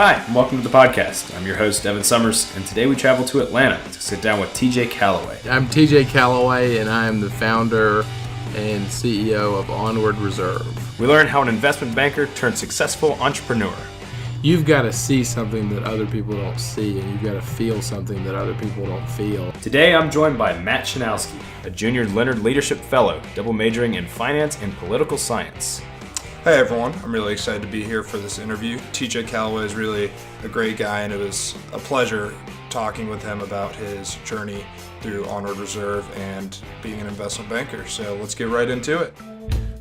Hi, and welcome to the podcast. I'm your host, Devin Summers, and today we travel to Atlanta to sit down with TJ Callaway. I'm TJ Callaway, and I am the founder and CEO of Onward Reserve. We learn how an investment banker turned successful entrepreneur. You've got to see something that other people don't see, and you've got to feel something that other people don't feel. Today, I'm joined by Matt Chzranowski, a junior Leonard Leadership Fellow, double majoring in finance and political science. Hey everyone, I'm really excited to be here for this interview. TJ Callaway is really a great guy, and it was a pleasure talking with him about his journey through Onward Reserve and being an investment banker. So let's get right into it.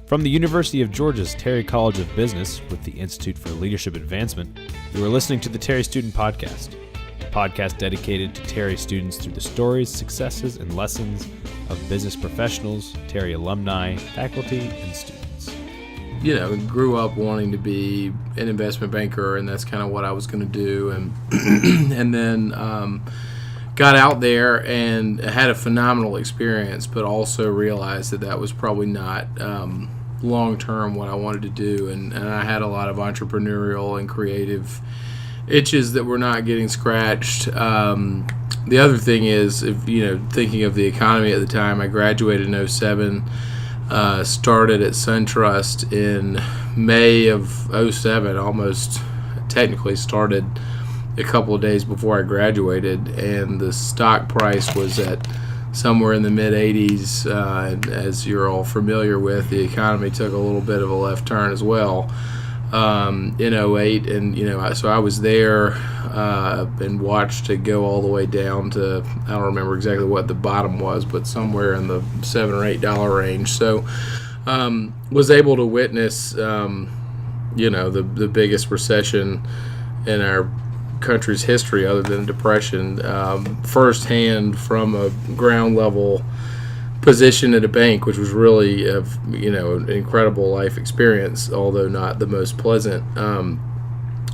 From the University of Georgia's Terry College of Business with the Institute for Leadership Advancement, you are listening to the Terry Student Podcast, a podcast dedicated to Terry students through the stories, successes, and lessons of business professionals, Terry alumni, faculty, and students. You know, grew up wanting to be an investment banker, and that's kind of what I was going to do. And then got out there and had a phenomenal experience, but also realized that that was probably not long-term what I wanted to do. And I had a lot of entrepreneurial and creative itches that were not getting scratched. The other thing is, thinking of the economy at the time, I graduated in 2007. Started at SunTrust in May of 2007, almost technically started a couple of days before I graduated, and the stock price was at somewhere in the mid-80s. As you're all familiar with, the economy took a little bit of a left turn as well in 2008, and so I was there and watched it go all the way down to, I don't remember exactly what the bottom was, but somewhere in the $7 or $8 range. So was able to witness the biggest recession in our country's history other than Depression firsthand from a ground level position at a bank, which was really an incredible life experience, although not the most pleasant.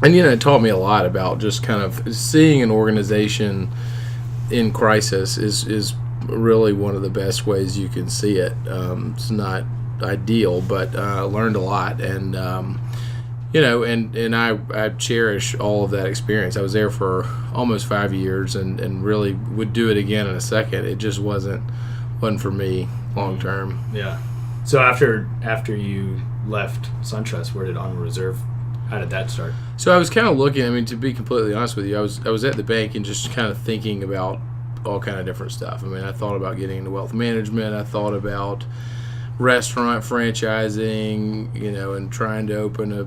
And it taught me a lot about just kind of seeing an organization in crisis is really one of the best ways you can see it. It's not ideal, but I learned a lot, and I cherish all of that experience. I was there for almost 5 years, and really would do it again in a second. It just wasn't for me long term. Yeah. So after you left SunTrust, where did Onward Reserve? How did that start? So I was kind of looking. I mean, to be completely honest with you, I was at the bank and just kind of thinking about all kind of different stuff. I mean, I thought about getting into wealth management. I thought about restaurant franchising, and trying to open a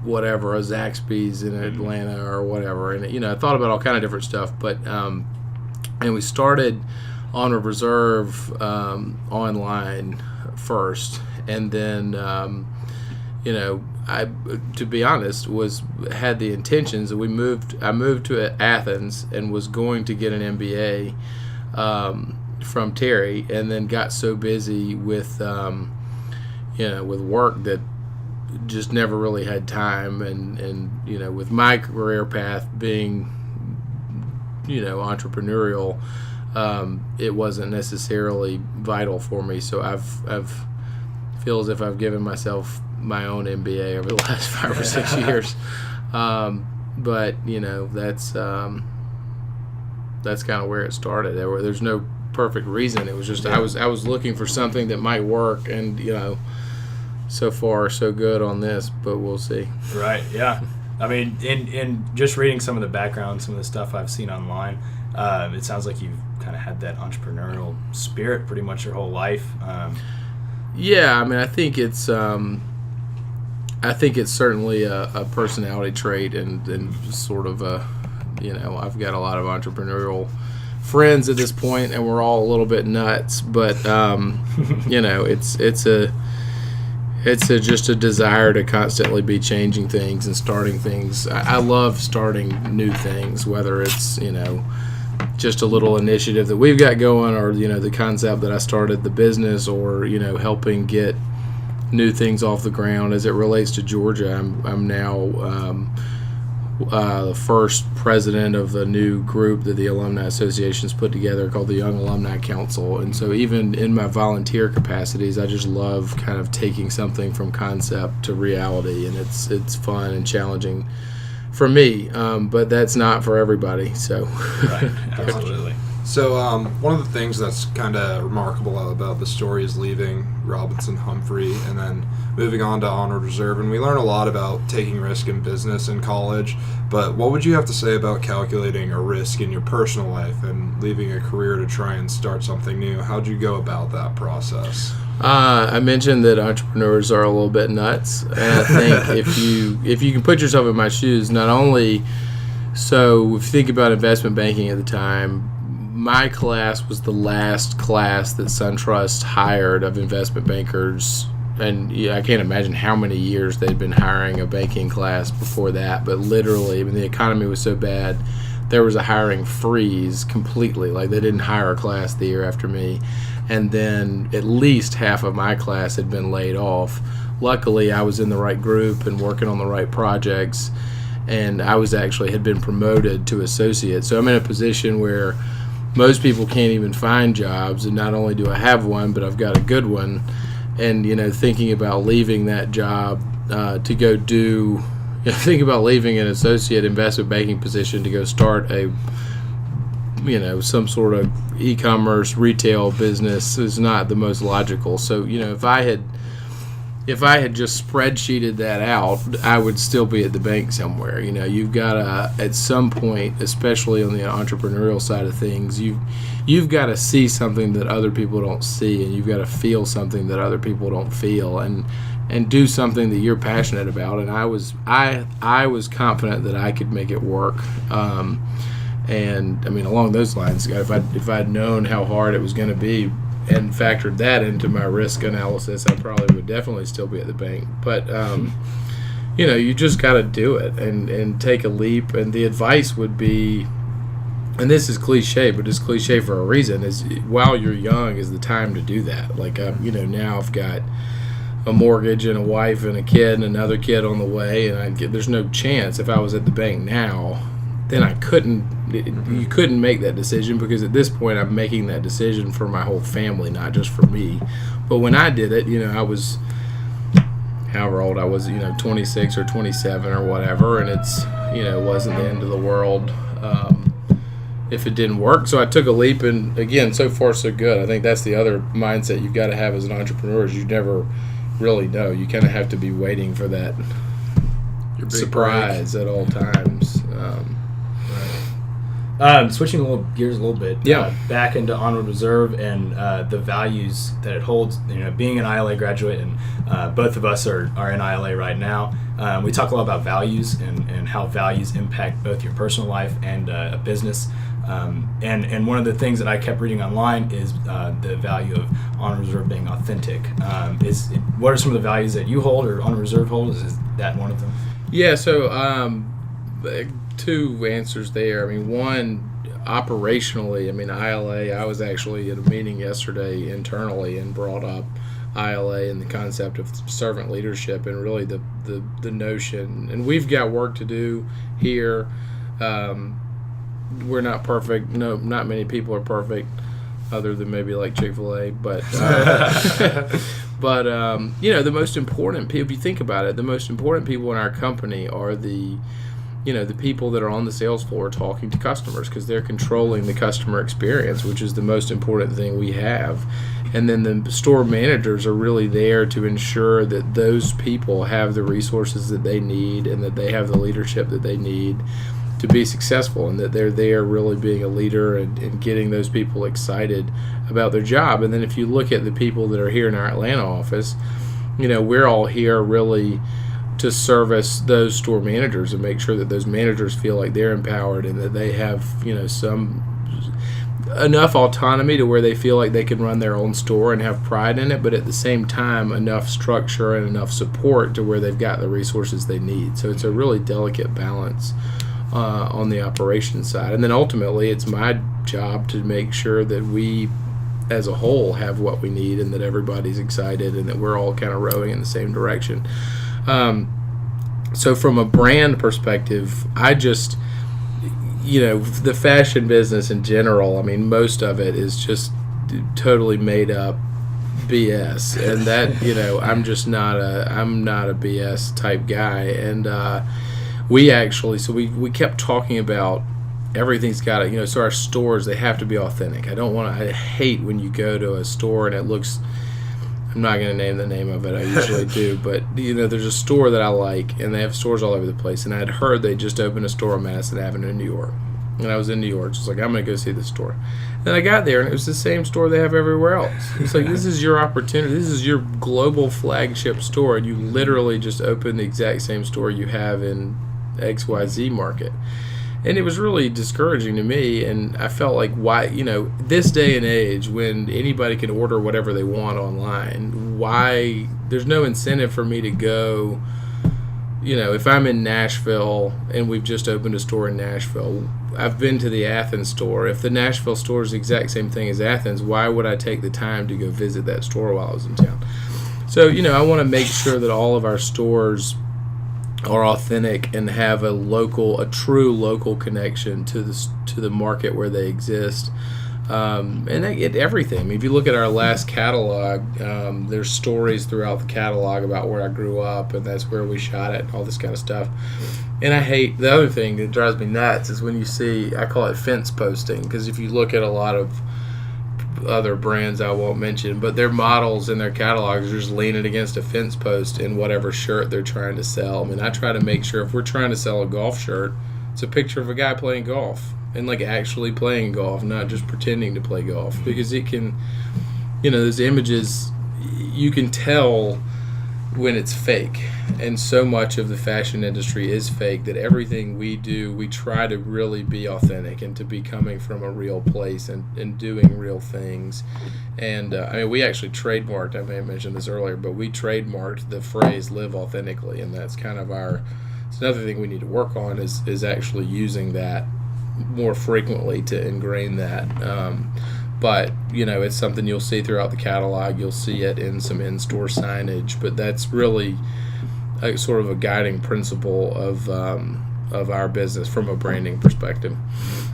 Zaxby's in Atlanta or whatever. And I thought about all kind of different stuff. But and we started Onward Reserve online first, and then I, to be honest, had the intentions that I moved to Athens and was going to get an MBA from Terry, and then got so busy with with work that just never really had time, and with my career path being entrepreneurial, it wasn't necessarily vital for me. So I've feel as if I've given myself my own MBA over the last 5 or 6 years. But that's kind of where it started. There's no perfect reason. It was just I was looking for something that might work, and so far so good on this, but we'll see. Right. Yeah. I mean, in just reading some of the background, some of the stuff I've seen online, it sounds like you've kind of had that entrepreneurial spirit pretty much your whole life. Yeah, I mean, I think it's certainly a personality trait, and sort of I've got a lot of entrepreneurial friends at this point, and we're all a little bit nuts, but it's just a desire to constantly be changing things and starting things. I love starting new things, whether it's just a little initiative that we've got going, or the concept that I started the business, or helping get new things off the ground. As it relates to Georgia, I'm now the first president of the new group that the Alumni Association's put together called the Young Alumni Council. And so even in my volunteer capacities, I just love kind of taking something from concept to reality, and it's fun and challenging for me, but that's not for everybody. So, Right, absolutely. So one of the things that's kind of remarkable about the story is leaving Robinson Humphrey and then moving on to Onward Reserve. And we learn a lot about taking risk in business in college. But what would you have to say about calculating a risk in your personal life and leaving a career to try and start something new? How'd you go about that process? I mentioned that entrepreneurs are a little bit nuts, and I think if you can put yourself in my shoes, not only so if you think about investment banking at the time, my class was the last class that SunTrust hired of investment bankers, and I can't imagine how many years they'd been hiring a banking class before that, but literally, I mean, the economy was so bad, there was a hiring freeze completely. Like, they didn't hire a class the year after me, and then at least half of my class had been laid off. Luckily, I was in the right group and working on the right projects, and I had been promoted to associate, so I'm in a position where most people can't even find jobs, and not only do I have one, but I've got a good one. And thinking about leaving that job to go do, think about leaving an associate investment banking position to go start a, some sort of e-commerce retail business is not the most logical. So if I had just spreadsheeted that out, I would still be at the bank somewhere. You've got to, at some point, especially on the entrepreneurial side of things, you've got to see something that other people don't see, and you've got to feel something that other people don't feel, and do something that you're passionate about. And I was confident that I could make it work. And I mean, along those lines, if I'd known how hard it was going to be and factored that into my risk analysis, I probably would definitely still be at the bank. But you just got to do it and take a leap. And the advice would be, and this is cliche, but it's cliche for a reason, is while you're young is the time to do that. Like, now I've got a mortgage and a wife and a kid and another kid on the way, and there's no chance if I was at the bank now, then I couldn't. You couldn't make that decision, because at this point I'm making that decision for my whole family, not just for me. But when I did it, I was however old I was, 26 or 27 or whatever, and it's, it wasn't the end of the world if it didn't work. So I took a leap, and again, so far so good. I think that's the other mindset you've got to have as an entrepreneur, is you never really know. You kind of have to be waiting for that surprise at all times. Switching gears a little bit, back into Onward Reserve and the values that it holds. Being an ILA graduate, and both of us are in ILA right now. We talk a lot about values and how values impact both your personal life and a business. And one of the things that I kept reading online is the value of Onward Reserve being authentic. What are some of the values that you hold or Onward Reserve holds? Is that one of them? Yeah. So. Two answers there. I mean, one, operationally, ILA, I was actually at a meeting yesterday internally and brought up ILA and the concept of servant leadership and really the notion. And we've got work to do here. We're not perfect. No, not many people are perfect, other than maybe like Chick-fil-A. But, the most important people, if you think about it, the most important people in our company are the people that are on the sales floor talking to customers, because they're controlling the customer experience, which is the most important thing we have. And then the store managers are really there to ensure that those people have the resources that they need and that they have the leadership that they need to be successful, and that they're there really being a leader and getting those people excited about their job. And then if you look at the people that are here in our Atlanta office, we're all here really to service those store managers and make sure that those managers feel like they're empowered and that they have, some enough autonomy to where they feel like they can run their own store and have pride in it, but at the same time enough structure and enough support to where they've got the resources they need. So it's a really delicate balance on the operations side. And then ultimately it's my job to make sure that we as a whole have what we need and that everybody's excited and that we're all kind of rowing in the same direction. So from a brand perspective, I just, the fashion business in general, most of it is just totally made up BS, and that, I'm not a BS type guy. And we kept talking about everything's got to, so our stores, they have to be authentic. I hate when you go to a store and it looks, I'm not going to name the name of it, I usually do, but there's a store that I like, and they have stores all over the place, and I had heard they just opened a store on Madison Avenue in New York, and I was in New York, so I was like, I'm going to go see the store. Then I got there, and it was the same store they have everywhere else. It's like, this is your opportunity, this is your global flagship store, and you literally just opened the exact same store you have in XYZ market. And it was really discouraging to me, and I felt like, why, this day and age when anybody can order whatever they want online, why, there's no incentive for me to go, if I'm in Nashville and we've just opened a store in Nashville, I've been to the Athens store. If the Nashville store is the exact same thing as Athens, why would I take the time to go visit that store while I was in town? So, I want to make sure that all of our stores are authentic and have a true local connection to the market where they exist, and they get everything. I mean, if you look at our last catalog, there's stories throughout the catalog about where I grew up, and that's where we shot it, and all this kind of stuff. And I hate, the other thing that drives me nuts is when you see, I call it fence posting, because if you look at a lot of other brands I won't mention, but their models and their catalogs are just leaning against a fence post in whatever shirt they're trying to sell. I mean, I try to make sure if we're trying to sell a golf shirt, it's a picture of a guy playing golf and like actually playing golf, not just pretending to play golf, because it can, those images, you can tell when it's fake, and so much of the fashion industry is fake that everything we do, we try to really be authentic and to be coming from a real place and doing real things. And we actually trademarked, I may have mentioned this earlier, but we trademarked the phrase live authentically, and that's kind of it's another thing we need to work on is actually using that more frequently to ingrain that. But, it's something you'll see throughout the catalog. You'll see it in some in-store signage. But that's really sort of a guiding principle of our business from a branding perspective.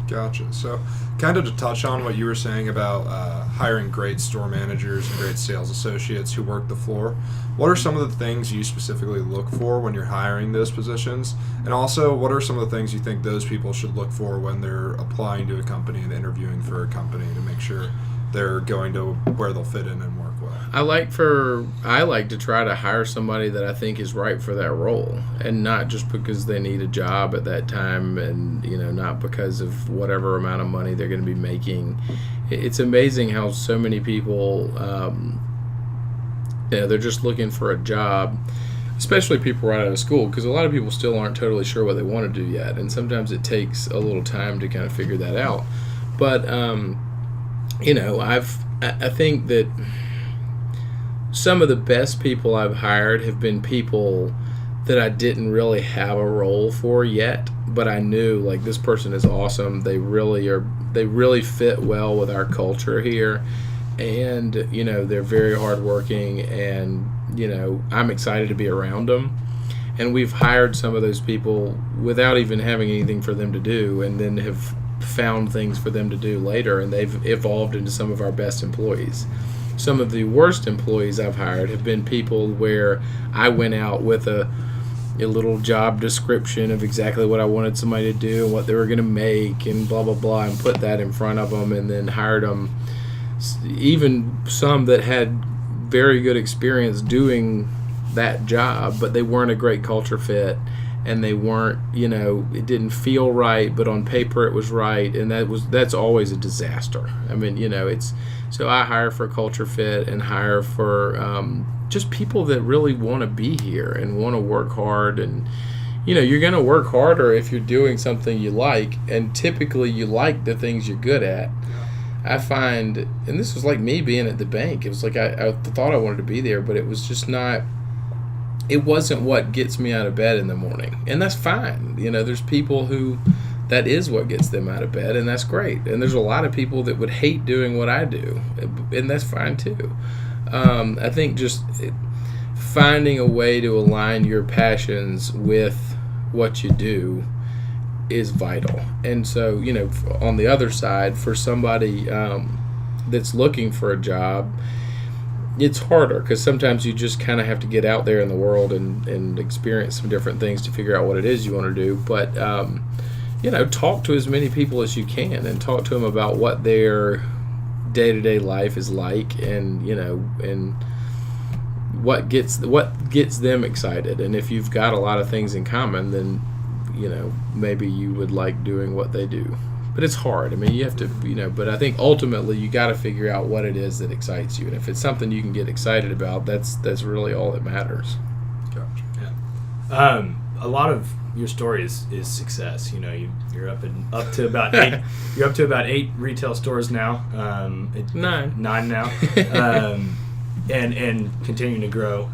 Gotcha. So kind of to touch on what you were saying about hiring great store managers and great sales associates who work the floor, what are some of the things you specifically look for when you're hiring those positions? And also, what are some of the things you think those people should look for when they're applying to a company and interviewing for a company to make sure they're going to where they'll fit in and work well? I like to try to hire somebody that I think is right for that role, and not just because they need a job at that time, and not because of whatever amount of money they're going to be making. It's amazing how so many people they're just looking for a job, especially people right out of school, because a lot of people still aren't totally sure what they want to do yet, and sometimes it takes a little time to kind of figure that out. But I think that some of the best people I've hired have been people that I didn't really have a role for yet, but I knew, like, this person is awesome. They really fit well with our culture here, and they're very hardworking, and I'm excited to be around them. And we've hired some of those people without even having anything for them to do, and then have found things for them to do later, and they've evolved into some of our best employees. Some of the worst employees I've hired have been people where I went out with a little job description of exactly what I wanted somebody to do and what they were going to make and blah, blah, blah, and put that in front of them, and then hired them, even some that had very good experience doing that job, but they weren't a great culture fit, and they weren't, it didn't feel right, but on paper it was right, and that's always a disaster. I mean, so I hire for culture fit and hire for just people that really want to be here and want to work hard. And you're going to work harder if you're doing something you like, and typically you like the things you're good at. I find, and this was like me being at the bank, it was like I thought I wanted to be there, but it was just not, it wasn't what gets me out of bed in the morning, and that's fine. There's people who that is what gets them out of bed, and that's great. And there's a lot of people that would hate doing what I do, and that's fine too. I think just finding a way to align your passions with what you do is vital. And so, on the other side, for somebody that's looking for a job, it's harder because sometimes you just kind of have to get out there in the world and experience some different things to figure out what it is you want to do. But, talk to as many people as you can and talk to them about what their day-to-day life is like and what gets them excited. And if you've got a lot of things in common, then, maybe you would like doing what they do. But it's hard. I mean, you have to, but I think ultimately you got to figure out what it is that excites you. And if it's something you can get excited about, that's really all that matters. Gotcha. Yeah. A lot of your story is success. You're up to about 8. You're up to about 8 retail stores now. 9 now. And continuing to grow.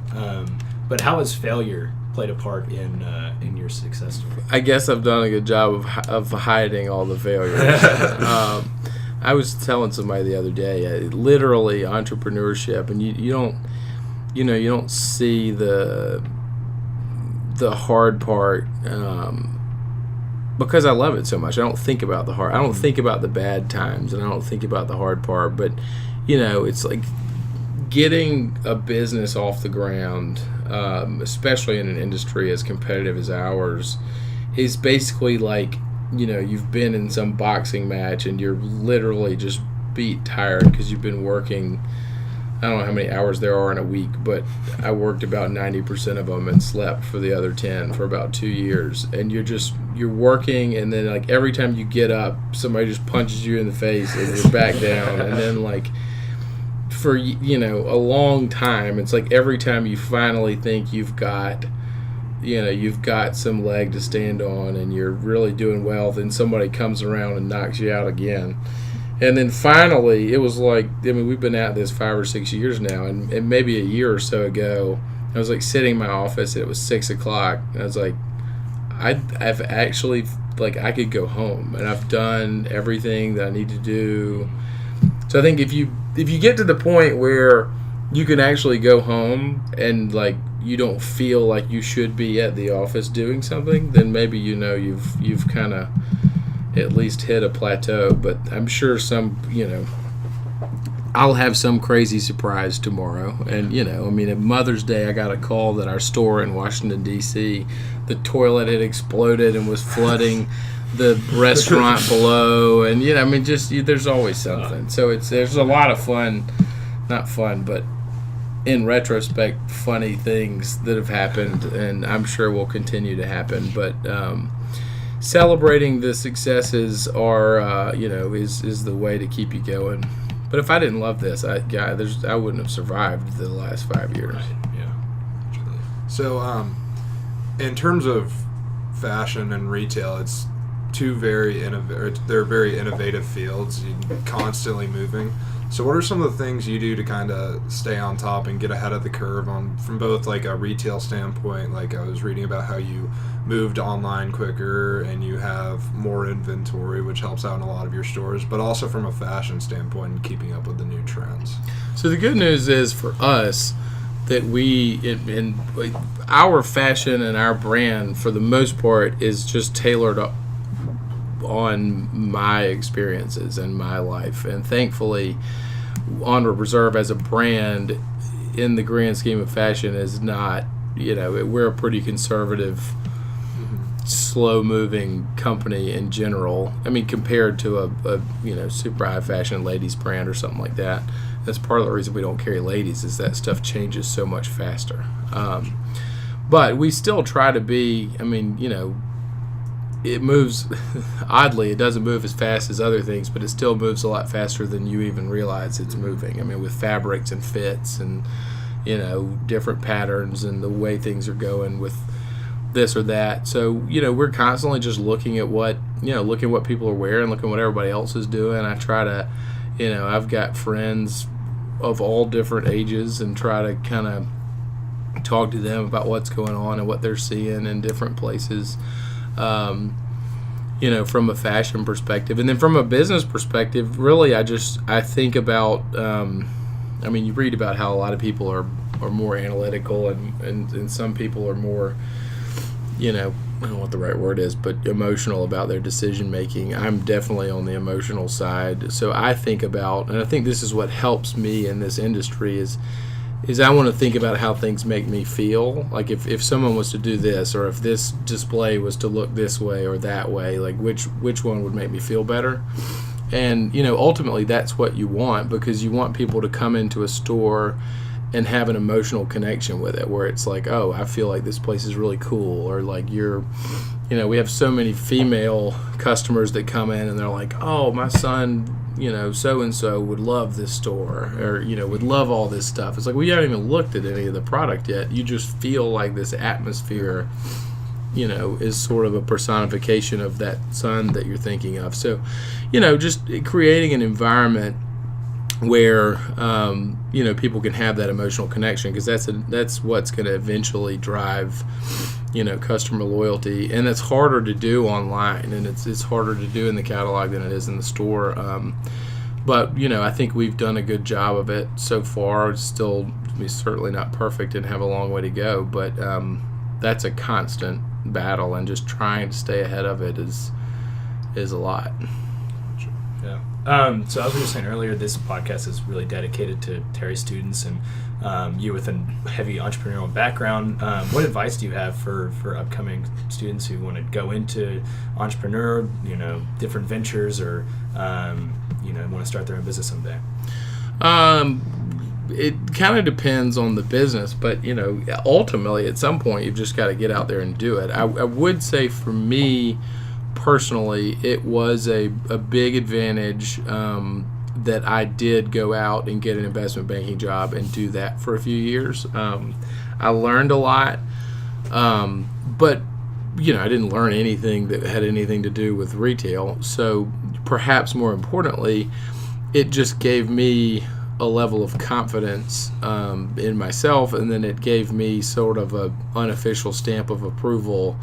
But how has failure played a part in your success story? I guess I've done a good job of hiding all the failures. I was telling somebody the other day, literally entrepreneurship, and you don't see the hard part because I love it so much. I don't think about the hard. I don't think about the bad times, and I don't think about the hard part. But it's like getting a business off the ground, especially in an industry as competitive as ours, is basically like, you've been in some boxing match and you're literally just beat tired because you've been working, I don't know how many hours there are in a week, but I worked about 90% of them and slept for the other 10 for about 2 years. And you're working, and then like every time you get up, somebody just punches you in the face and you're back down. And then like for a long time, it's like every time you finally think you've got some leg to stand on and you're really doing well, then somebody comes around and knocks you out again. And then finally, it was like, we've been at this 5 or 6 years now, and maybe a year or so ago, I was like sitting in my office and it was 6 o'clock, and I was like, I've actually, like, I could go home and I've done everything that I need to do. So I think if you get to the point where you can actually go home and like you don't feel like you should be at the office doing something, then maybe you've kind of at least hit a plateau. But I'm sure I'll have some crazy surprise tomorrow. And at Mother's Day I got a call that our store in Washington D.C., the toilet had exploded and was flooding the restaurant below, and there's always something. So there's a lot of not fun, but in retrospect, funny things that have happened, and I'm sure will continue to happen. But celebrating the successes are, is the way to keep you going. But if I didn't love this, I wouldn't have survived the last 5 years. Right. Yeah. So, in terms of fashion and retail, it's two they're very innovative fields, constantly moving. So what are some of the things you do to kind of stay on top and get ahead of the curve from both like a retail standpoint? Like I was reading about how you moved online quicker and you have more inventory, which helps out in a lot of your stores, but also from a fashion standpoint and keeping up with the new trends. So the good news is for us that our fashion and our brand for the most part is just tailored on my experiences and my life. And thankfully, Onward Reserve as a brand in the grand scheme of fashion is not, we're a pretty conservative, slow-moving company in general. I mean, compared to a super high fashion ladies brand or something like that. That's part of the reason we don't carry ladies, is that stuff changes so much faster. But we still try to be, it moves, oddly, it doesn't move as fast as other things, but it still moves a lot faster than you even realize it's moving. With fabrics and fits and, different patterns and the way things are going with this or that. So, we're constantly just looking at what people are wearing, looking at what everybody else is doing. I try to, I've got friends of all different ages and try to kind of talk to them about what's going on and what they're seeing in different places. From a fashion perspective. And then from a business perspective, really, I think about, you read about how a lot of people are more analytical and some people are more, I don't know what the right word is, but emotional about their decision making. I'm definitely on the emotional side. So I think about, and I think this is what helps me in this industry, is is I want to think about how things make me feel. Like if someone was to do this, or if this display was to look this way or that way, like which one would make me feel better? And, ultimately that's what you want, because you want people to come into a store and have an emotional connection with it, where it's like, oh, I feel like this place is really cool, or like we have so many female customers that come in and they're like, oh, my son, so-and-so would love this store, or, would love all this stuff. It's like, well, you haven't even looked at any of the product yet. You just feel like this atmosphere, is sort of a personification of that son that you're thinking of. So, just creating an environment where, people can have that emotional connection, because that's what's going to eventually drive, customer loyalty. And it's harder to do online, and it's harder to do in the catalog than it is in the store. But, I think we've done a good job of it so far. It's still certainly not perfect and have a long way to go, but that's a constant battle, and just trying to stay ahead of it is a lot. Yeah. So as we were saying earlier, this podcast is really dedicated to Terry students, and you with a heavy entrepreneurial background. What advice do you have for upcoming students who want to go into entrepreneur, different ventures, or want to start their own business someday? It kind of depends on the business, but ultimately at some point you've just got to get out there and do it. I would say for me personally, it was a big advantage that I did go out and get an investment banking job and do that for a few years. I learned a lot, but I didn't learn anything that had anything to do with retail. So perhaps more importantly, it just gave me a level of confidence in myself, and then it gave me sort of a unofficial stamp of approval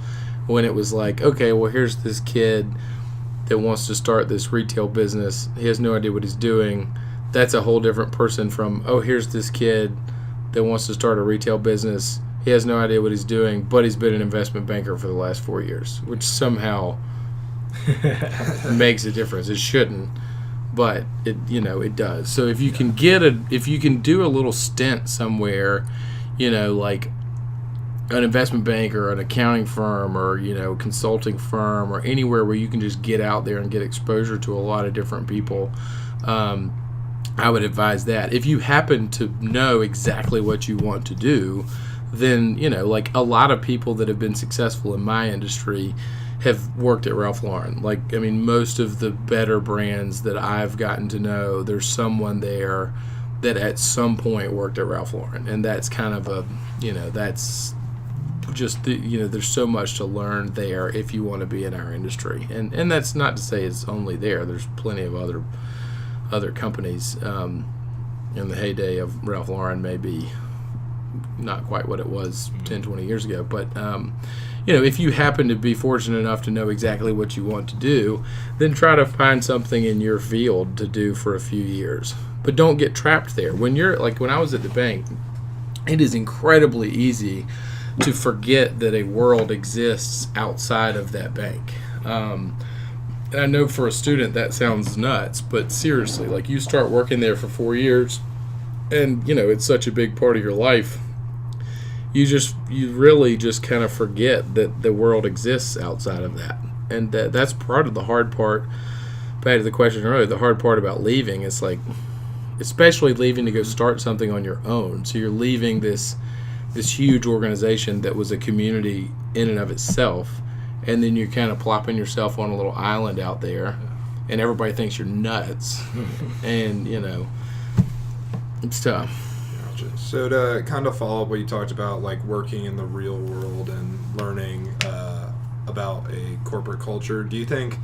when it was like, okay, well, here's this kid that wants to start this retail business. He has no idea what he's doing. That's a whole different person from, oh, here's this kid that wants to start a retail business. He has no idea what he's doing, but he's been an investment banker for the last 4 years, which somehow makes a difference. It shouldn't, but it does. So if you can do a little stint somewhere, like an investment bank or an accounting firm or consulting firm, or anywhere where you can just get out there and get exposure to a lot of different people, I would advise that. If you happen to know exactly what you want to do, then like a lot of people that have been successful in my industry have worked at Ralph Lauren. Most of the better brands that I've gotten to know, there's someone there that at some point worked at Ralph Lauren, and that's kind of that's just there's so much to learn there if you want to be in our industry, and that's not to say it's only there. There's plenty of other companies. In the heyday of Ralph Lauren, maybe not quite what it was 10, 20 years ago, but if you happen to be fortunate enough to know exactly what you want to do, then try to find something in your field to do for a few years, but don't get trapped there. When I was at the bank, it is incredibly easy to forget that a world exists outside of that bank. And I know for a student that sounds nuts, but seriously, you start working there for 4 years, and it's such a big part of your life. You really just kind of forget that the world exists outside of that, and that's part of the hard part. Back to the question earlier, the hard part about leaving is especially leaving to go start something on your own. So you're leaving this huge organization that was a community in and of itself, and then you're kind of plopping yourself on a little island out there, and everybody thinks you're nuts, and it's tough. Gotcha. So to kind of follow up what you talked about, working in the real world and learning about a corporate culture, do you think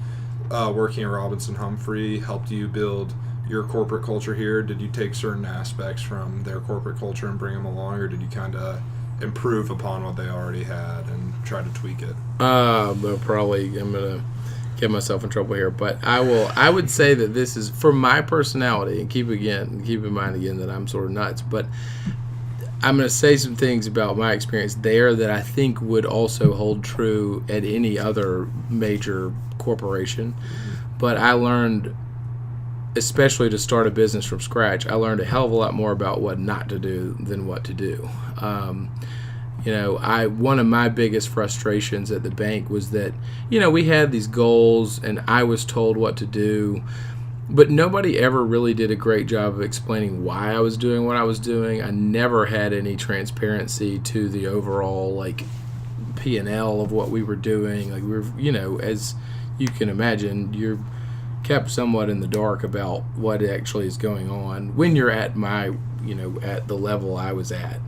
working at Robinson Humphrey helped you build your corporate culture here? Did you take certain aspects from their corporate culture and bring them along, or did you kind of improve upon what they already had and try to tweak it? Probably I'm going to get myself in trouble here, but I would say that this is, for my personality, and keep in mind again that I'm sort of nuts, but I'm going to say some things about my experience there that I think would also hold true at any other major corporation. But I learned especially to start a business from scratch, I learned a hell of a lot more about what not to do than what to do. One of my biggest frustrations at the bank was that, we had these goals and I was told what to do, but nobody ever really did a great job of explaining why I was doing what I was doing. I never had any transparency to the overall, P&L of what we were doing. As you can imagine, you're kept somewhat in the dark about what actually is going on when you're at at the level I was at.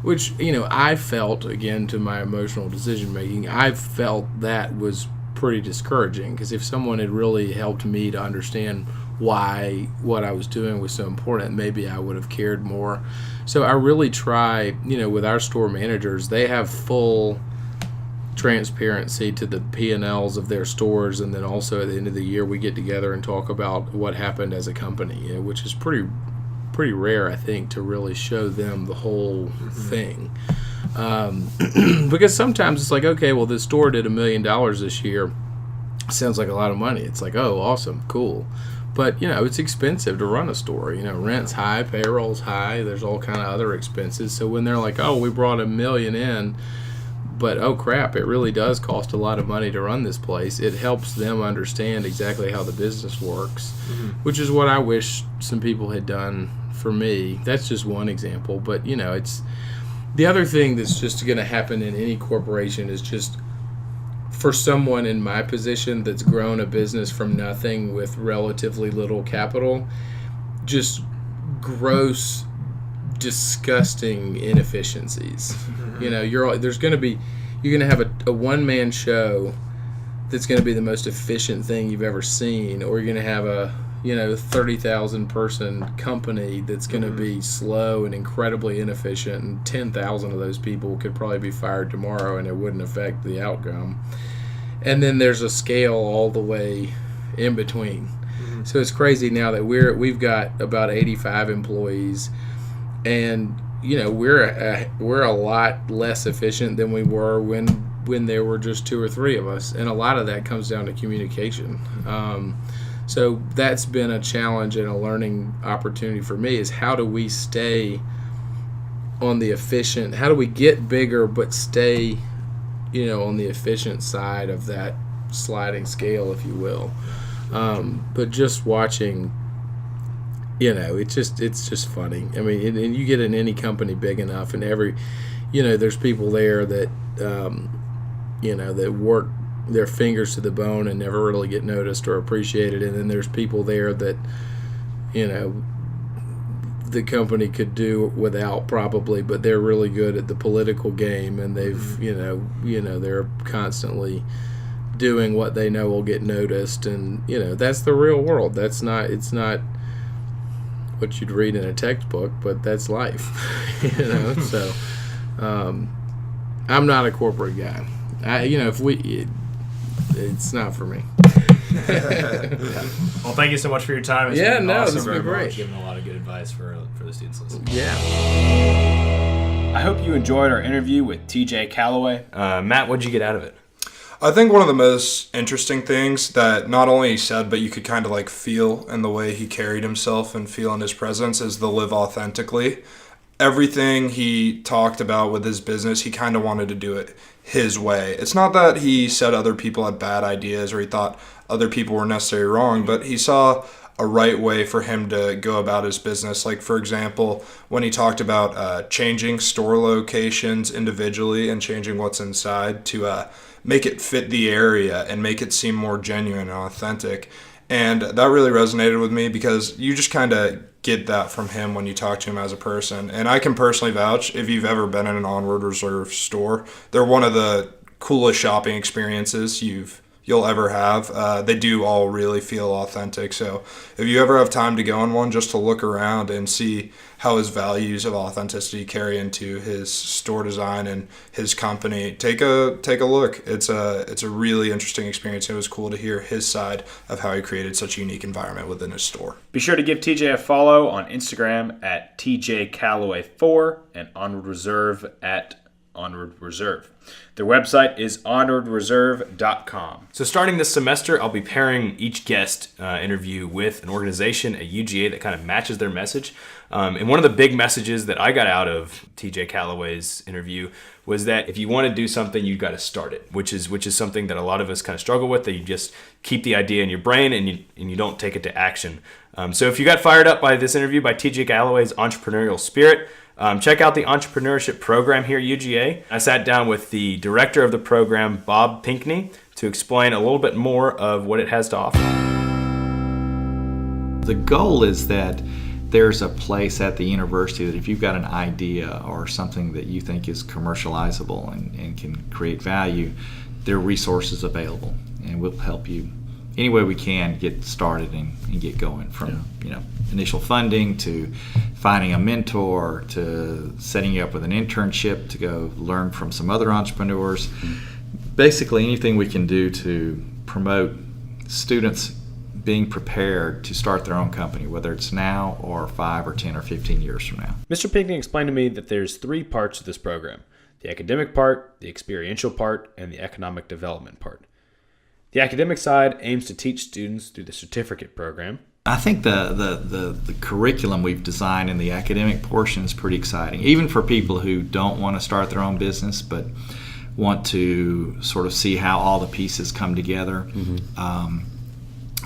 Which, I felt, again, to my emotional decision-making, I felt that was pretty discouraging, because if someone had really helped me to understand why what I was doing was so important, maybe I would have cared more. So I really try, with our store managers, they have full transparency to the P&Ls of their stores, and then also at the end of the year we get together and talk about what happened as a company, which is pretty rare, I think, to really show them the whole thing. Because sometimes it's like, okay, well, this store did $1 million this year. Sounds like a lot of money. It's like, oh, awesome, cool. But, it's expensive to run a store. Rent's high, payroll's high, there's all kind of other expenses. So when they're like, oh, we brought $1 million in, but oh crap, it really does cost a lot of money to run this place, it helps them understand exactly how the business works, which is what I wish some people had done for me. That's just one example, but it's the other thing that's just going to happen in any corporation is just for someone in my position that's grown a business from nothing with relatively little capital, just gross, disgusting inefficiencies. You're going to have a one-man show that's going to be the most efficient thing you've ever seen, or you're going to have a 30,000 person company that's going to be slow and incredibly inefficient, and 10,000 of those people could probably be fired tomorrow and it wouldn't affect the outcome. And then there's a scale all the way in between. So it's crazy now that we've got about 85 employees, and we're a lot less efficient than we were when there were just 2 or 3 of us, and a lot of that comes down to communication. So that's been a challenge and a learning opportunity for me, is how do we stay on the efficient, how do we get bigger but stay, on the efficient side of that sliding scale, if you will. But just watching, it's just funny. I mean, and you get in any company big enough, and there's people there that, that work their fingers to the bone and never really get noticed or appreciated, and then there's people there that the company could do without probably, but they're really good at the political game, and they've they're constantly doing what they know will get noticed, and that's the real world. It's not what you'd read in a textbook, but that's life. So I'm not a corporate guy. It's not for me. Well, thank you so much for your time. This has been great. Giving a lot of good advice for the students listening. Yeah. I hope you enjoyed our interview with TJ Callaway. Matt, what'd you get out of it? I think one of the most interesting things that not only he said, but you could kind of feel in the way he carried himself and feel in his presence, is the live authentically. Everything he talked about with his business, he kind of wanted to do it his way. It's not that he said other people had bad ideas or he thought other people were necessarily wrong, but he saw a right way for him to go about his business. Like, for example, when he talked about changing store locations individually and changing what's inside to make it fit the area and make it seem more genuine and authentic. And that really resonated with me, because you just kind of get that from him when you talk to him as a person. And I can personally vouch, if you've ever been in an Onward Reserve store, they're one of the coolest shopping experiences you'll ever have. They do all really feel authentic. So if you ever have time to go in one, just to look around and see how his values of authenticity carry into his store design and his company, take a look. It's a really interesting experience. It was cool to hear his side of how he created such a unique environment within his store. Be sure to give TJ a follow on Instagram at TJ Callaway 4 and Onward Reserve at Onward Reserve. Their website is onwardreserve.com. So starting this semester, I'll be pairing each guest interview with an organization at UGA that kind of matches their message. And one of the big messages that I got out of TJ Callaway's interview was that if you want to do something, you've got to start it, which is something that a lot of us kind of struggle with, that you just keep the idea in your brain and you don't take it to action. So if you got fired up by this interview by TJ Callaway's entrepreneurial spirit, check out the Entrepreneurship program here at UGA. I sat down with the director of the program, Bob Pinckney, to explain a little bit more of what it has to offer. The goal is that there's a place at the university that if you've got an idea or something that you think is commercializable and can create value, there are resources available, and we'll help you any way we can get started and get going, from initial funding to finding a mentor to setting you up with an internship to go learn from some other entrepreneurs. Basically anything we can do to promote students being prepared to start their own company, whether it's now or 5 or 10 or 15 years from now. Mr. Pinckney explained to me that there's 3 parts to this program: the academic part, the experiential part, and the economic development part. The academic side aims to teach students through the certificate program. I think the curriculum we've designed in the academic portion is pretty exciting, even for people who don't want to start their own business but want to sort of see how all the pieces come together.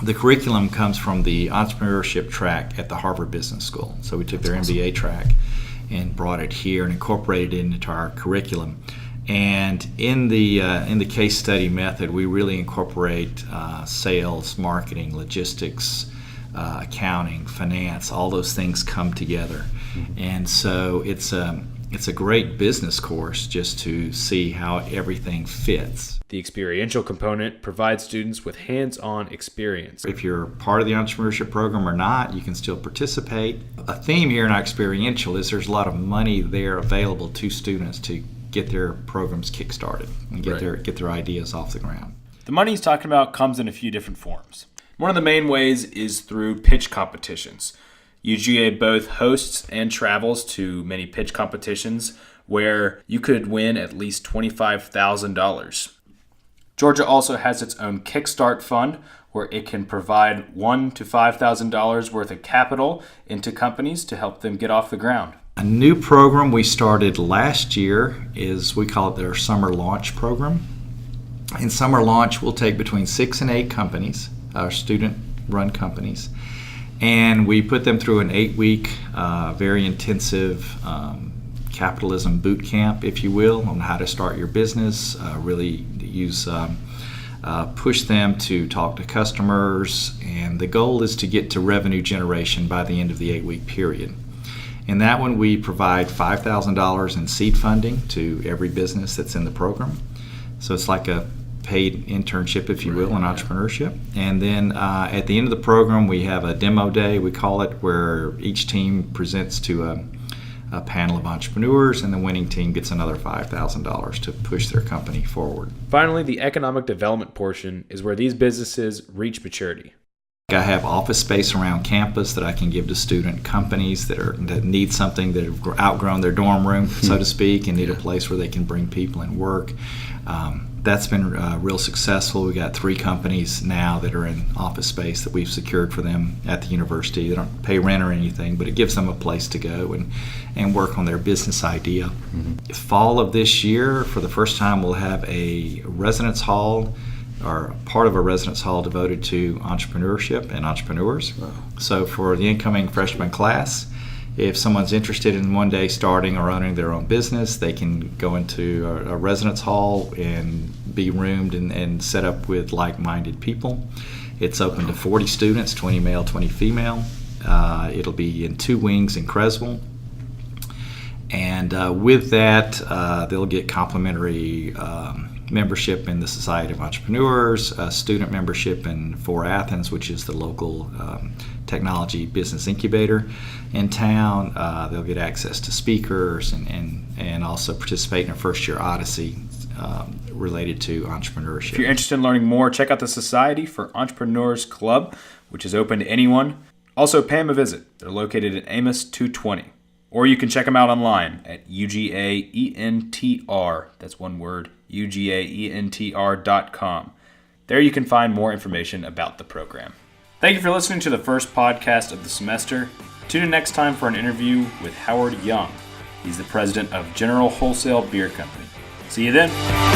The curriculum comes from the entrepreneurship track at the Harvard Business School. So we took their MBA track and brought it here and incorporated it into our curriculum. And in the case study method, we really incorporate sales, marketing, logistics, accounting, finance. All those things come together. And so it's a great business course just to see how everything fits. The experiential component provides students with hands-on experience. If you're part of the entrepreneurship program or not, you can still participate. A theme here in our experiential is there's a lot of money there available to students to get their programs kick-started and get their ideas off the ground. The money he's talking about comes in a few different forms. One of the main ways is through pitch competitions. UGA both hosts and travels to many pitch competitions where you could win at least $25,000. Georgia also has its own Kickstart fund where it can provide $1,000 to $5,000 worth of capital into companies to help them get off the ground. A new program we started last year is, we call it their Summer Launch program. In Summer Launch, we'll take between 6 and 8 companies, our student-run companies, and we put them through an 8-week, very intensive capitalism boot camp, if you will, on how to start your business, really push them to talk to customers, and the goal is to get to revenue generation by the end of the 8-week period. In that one, we provide $5,000 in seed funding to every business that's in the program. So it's like a paid internship, if you will, in entrepreneurship. And then at the end of the program, we have a demo day, we call it, where each team presents to a panel of entrepreneurs, and the winning team gets another $5,000 to push their company forward. Finally, the economic development portion is where these businesses reach maturity. I have office space around campus that I can give to student companies that need something, that have outgrown their dorm room, so to speak, and need a place where they can bring people and work. That's been real successful. We got 3 companies now that are in office space that we've secured for them at the university. They don't pay rent or anything, but it gives them a place to go and work on their business idea. Fall of this year, for the first time, we'll have a residence hall, or part of a residence hall, devoted to entrepreneurship and entrepreneurs. Wow. So for the incoming freshman class, if someone's interested in one day starting or owning their own business, they can go into a residence hall and be roomed and set up with like-minded people. It's open to 40 students, 20 male, 20 female. It'll be in 2 wings in Creswell. And with that, they'll get complimentary membership in the Society of Entrepreneurs, student membership for Athens, which is the local technology business incubator in town. They'll get access to speakers and also participate in a first-year Odyssey related to entrepreneurship. If you're interested in learning more, check out the Society for Entrepreneurs Club, which is open to anyone. Also, pay them a visit. They're located at Amos 220. Or you can check them out online at UGAENTR. That's one word, UGAENTR.com. There you can find more information about the program. Thank you for listening to the first podcast of the semester. Tune in next time for an interview with Howard Young. He's the president of General Wholesale Beer Company. See you then.